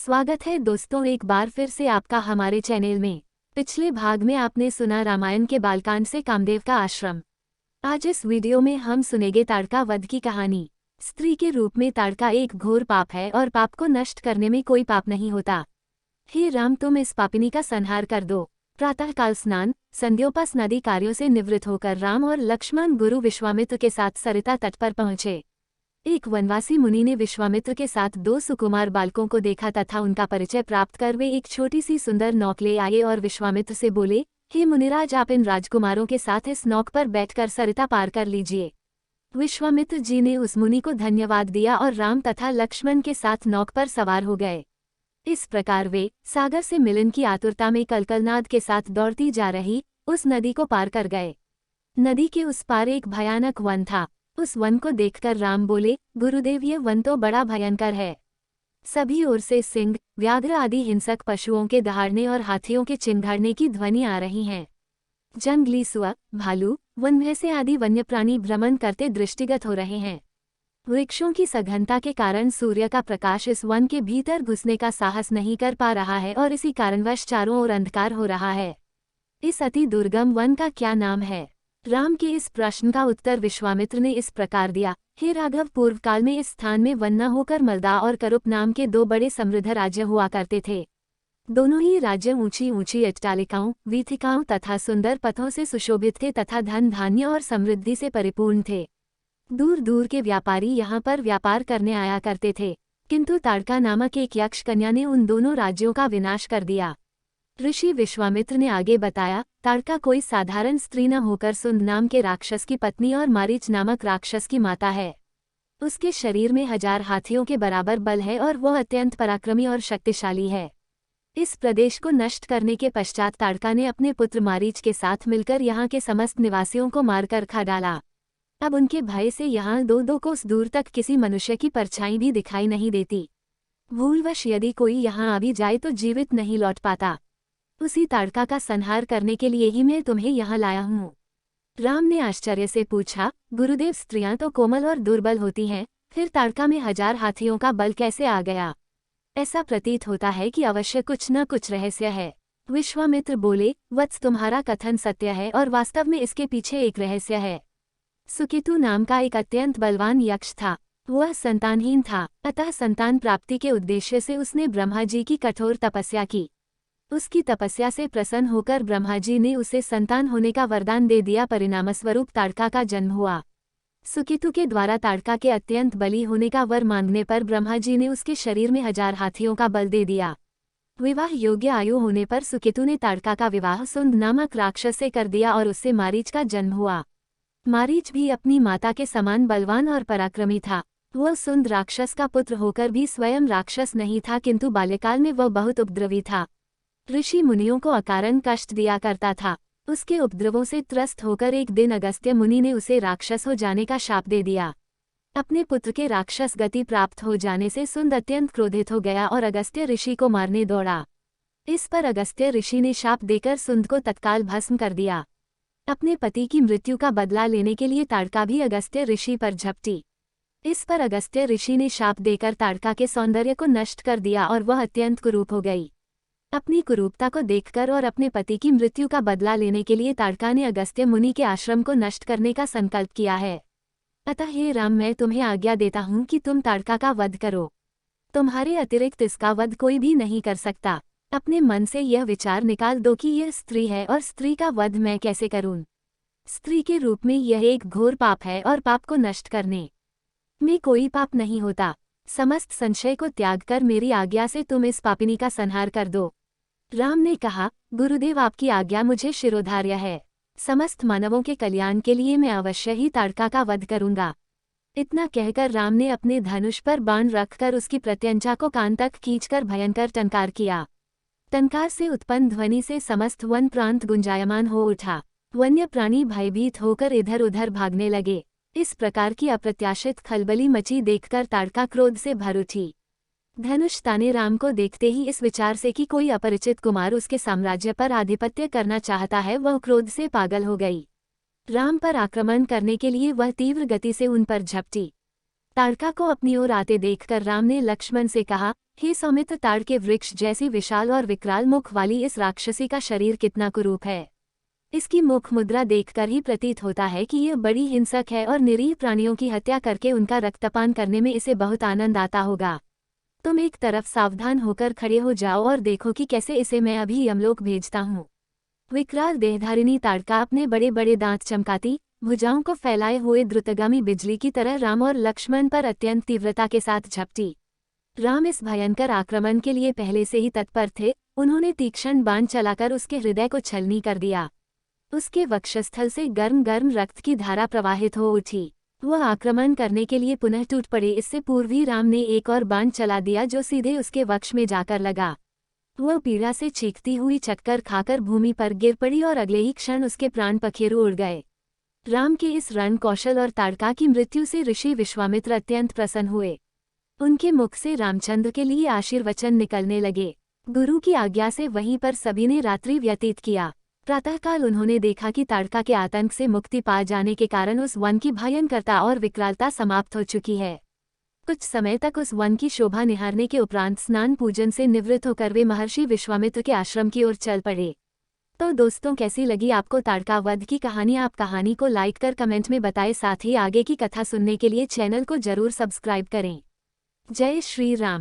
स्वागत है दोस्तों, एक बार फिर से आपका हमारे चैनल में। पिछले भाग में आपने सुना रामायण के बालकांड से कामदेव का आश्रम। आज इस वीडियो में हम सुनेंगे ताड़का वध की कहानी। स्त्री के रूप में ताड़का एक घोर पाप है और पाप को नष्ट करने में कोई पाप नहीं होता। हे राम, तुम इस पापिनी का संहार कर दो। प्रातःकाल स्नान संध्योपास नदी कार्यों से निवृत्त होकर राम और लक्ष्मण गुरु विश्वामित्र के साथ सरिता तट पर पहुंचे। एक वनवासी मुनि ने विश्वामित्र के साथ दो सुकुमार बालकों को देखा तथा उनका परिचय प्राप्त कर वे एक छोटी सी सुंदर नौक ले आए और विश्वामित्र से बोले, हे मुनिराज, आप इन राजकुमारों के साथ इस नौक पर बैठकर सरिता पार कर लीजिए। विश्वामित्र जी ने उस मुनि को धन्यवाद दिया और राम तथा लक्ष्मण के साथ नौक पर सवार हो गए। इस प्रकार वे सागर से मिलन की आतुरता में कलकलनाद के साथ दौड़ती जा रही उस नदी को पार कर गए। नदी के उस पार एक भयानक वन था। उस वन को देखकर राम बोले, गुरुदेव, ये वन तो बड़ा भयंकर है। सभी ओर से सिंह, व्याघ्र आदि हिंसक पशुओं के दहाड़ने और हाथियों के चिंघाड़ने की ध्वनि आ रही हैं। जंगली सुअर, भालू, वन भैंसे आदि वन्य प्राणी भ्रमण करते दृष्टिगत हो रहे हैं। वृक्षों की सघनता के कारण सूर्य का प्रकाश इस वन के भीतर घुसने का साहस नहीं कर पा रहा है और इसी कारणवश चारों ओर अंधकार हो रहा है। इस अति दुर्गम वन का क्या नाम है? राम के इस प्रश्न का उत्तर विश्वामित्र ने इस प्रकार दिया, हे राघव, पूर्व काल में इस स्थान में वन न होकर मलदा और करुप नाम के दो बड़े समृद्ध राज्य हुआ करते थे। दोनों ही राज्य ऊंची ऊंची अट्टालिकाओं, वीथिकाओं तथा सुंदर पथों से सुशोभित थे तथा धन धान्य और समृद्धि से परिपूर्ण थे। दूर दूर के व्यापारी यहाँ पर व्यापार करने आया करते थे, किंतु ताड़का नामक एक यक्ष कन्या ने उन दोनों राज्यों का विनाश कर दिया। ऋषि विश्वामित्र ने आगे बताया, ताड़का कोई साधारण स्त्री न होकर सुंद नाम के राक्षस की पत्नी और मारीच नामक राक्षस की माता है। उसके शरीर में 1000 हाथियों के बराबर बल है और वह अत्यंत पराक्रमी और शक्तिशाली है। इस प्रदेश को नष्ट करने के पश्चात ताड़का ने अपने पुत्र मारीच के साथ मिलकर यहाँ के समस्त निवासियों को मारकर खा डाला। अब उनके भय से यहाँ 2-2 कोस दूर तक किसी मनुष्य की परछाई भी दिखाई नहीं देती। भूलवश यदि कोई यहाँ आ भी जाए तो जीवित नहीं लौट पाता। उसी ताड़का का संहार करने के लिए ही मैं तुम्हें यहाँ लाया हूँ। राम ने आश्चर्य से पूछा, गुरुदेव, स्त्रियां तो कोमल और दुर्बल होती हैं, फिर ताड़का में 1000 हाथियों का बल कैसे आ गया? ऐसा प्रतीत होता है कि अवश्य कुछ न कुछ रहस्य है। विश्वामित्र बोले, वत्स, तुम्हारा कथन सत्य है और वास्तव में इसके पीछे एक रहस्य है। सुकेतु नाम का एक अत्यंत बलवान यक्ष था। वह संतानहीन था, अतः संतान प्राप्ति के उद्देश्य से उसने ब्रह्मा जी की कठोर तपस्या की। उसकी तपस्या से प्रसन्न होकर ब्रह्मा जी ने उसे संतान होने का वरदान दे दिया। परिणामस्वरूप ताड़का का जन्म हुआ। सुकेतु के द्वारा ताड़का के अत्यंत बली होने का वर मांगने पर ब्रह्मा जी ने उसके शरीर में 1000 हाथियों का बल दे दिया। विवाह योग्य आयु होने पर सुकेतु ने ताड़का का विवाह सुंद नामक राक्षस से कर दिया और उससे मारीच का जन्म हुआ। मारीच भी अपनी माता के समान बलवान और पराक्रमी था। वह सुंद राक्षस का पुत्र होकर भी स्वयं राक्षस नहीं था, किंतु बाल्यकाल में वह बहुत उपद्रवी था। ऋषि मुनियों को अकारण कष्ट दिया करता था। उसके उपद्रवों से त्रस्त होकर एक दिन अगस्त्य मुनि ने उसे राक्षस हो जाने का शाप दे दिया। अपने पुत्र के राक्षस गति प्राप्त हो जाने से सुंद अत्यंत क्रोधित हो गया और अगस्त्य ऋषि को मारने दौड़ा। इस पर अगस्त्य ऋषि ने शाप देकर सुंद को तत्काल भस्म कर दिया। अपने पति की मृत्यु का बदला लेने के लिए ताड़का भी अगस्त्य ऋषि पर झपटी। इस पर अगस्त्य ऋषि ने शाप देकर ताड़का के सौंदर्य को नष्ट कर दिया और वह अत्यंत कुरूप हो गई। अपनी कुरूपता को देखकर और अपने पति की मृत्यु का बदला लेने के लिए ताड़का ने अगस्त्य मुनि के आश्रम को नष्ट करने का संकल्प किया है। अतः हे राम, मैं तुम्हें आज्ञा देता हूँ कि तुम ताड़का का वध करो। तुम्हारे अतिरिक्त इसका वध कोई भी नहीं कर सकता। अपने मन से यह विचार निकाल दो कि यह स्त्री है और स्त्री का वध मैं कैसे करूँ। स्त्री के रूप में यह एक घोर पाप है और पाप को नष्ट करने में कोई पाप नहीं होता। समस्त संशय को त्याग कर मेरी आज्ञा से तुम इस पापिनी का संहार कर दो। राम ने कहा, गुरुदेव, आपकी आज्ञा मुझे शिरोधार्य है। समस्त मानवों के कल्याण के लिए मैं अवश्य ही ताड़का का वध करूंगा। इतना कहकर राम ने अपने धनुष पर बाण रखकर उसकी प्रत्यंचा को कान तक खींचकर भयंकर टंकार किया। टंकार से उत्पन्न ध्वनि से समस्त वन प्रांत गुंजायमान हो उठा। वन्य प्राणी भयभीत होकर इधर उधर भागने लगे। इस प्रकार की अप्रत्याशित खलबली मची देखकर ताड़का क्रोध से भर उठी। धनुष ताने राम को देखते ही इस विचार से कि कोई अपरिचित कुमार उसके साम्राज्य पर आधिपत्य करना चाहता है, वह क्रोध से पागल हो गई। राम पर आक्रमण करने के लिए वह तीव्र गति से उन पर झपटी। ताड़का को अपनी ओर आते देखकर राम ने लक्ष्मण से कहा, हे सौमित्र, ताड़ के वृक्ष जैसी विशाल और विकराल मुख वाली इस राक्षसी का शरीर कितना कुरूप है। इसकी मुख मुद्रा देखकर ही प्रतीत होता है कि यह बड़ी हिंसक है और निरीह प्राणियों की हत्या करके उनका रक्तपान करने में इसे बहुत आनंद आता होगा। तुम एक तरफ सावधान होकर खड़े हो जाओ और देखो कि कैसे इसे मैं अभी यमलोक भेजता हूँ। विकराल देहधारिणी ताड़का अपने बड़े बड़े दांत चमकाती, भुजाओं को फैलाए हुए द्रुतगामी बिजली की तरह राम और लक्ष्मण पर अत्यंत तीव्रता के साथ झपटी। राम इस भयंकर आक्रमण के लिए पहले से ही तत्पर थे। उन्होंने तीक्ष्ण बाण चलाकर उसके हृदय को छलनी कर दिया। उसके वक्षस्थल से गर्म गर्म रक्त की धारा प्रवाहित हो उठी। वह आक्रमण करने के लिए पुनः टूट पड़े। इससे पूर्व ही राम ने एक और बाण चला दिया जो सीधे उसके वक्ष में जाकर लगा। वह पीड़ा से चीखती हुई चक्कर खाकर भूमि पर गिर पड़ी और अगले ही क्षण उसके प्राण पखेरु उड़ गए। राम के इस रण कौशल और ताड़का की मृत्यु से ऋषि विश्वामित्र अत्यंत प्रसन्न हुए। उनके मुख से रामचंद्र के लिए आशीर्वचन निकलने लगे। गुरु की आज्ञा से वहीं पर सभी ने रात्रि व्यतीत किया। प्रातःकाल उन्होंने देखा कि ताड़का के आतंक से मुक्ति पा जाने के कारण उस वन की भयंकरता और विकरालता समाप्त हो चुकी है। कुछ समय तक उस वन की शोभा निहारने के उपरांत स्नान पूजन से निवृत्त होकर वे महर्षि विश्वामित्र के आश्रम की ओर चल पड़े। तो दोस्तों, कैसी लगी आपको ताड़का वध की कहानी? आप कहानी को लाइक कर कमेंट में बताएं। साथ ही आगे की कथा सुनने के लिए चैनल को जरूर सब्सक्राइब करें। जय श्री राम।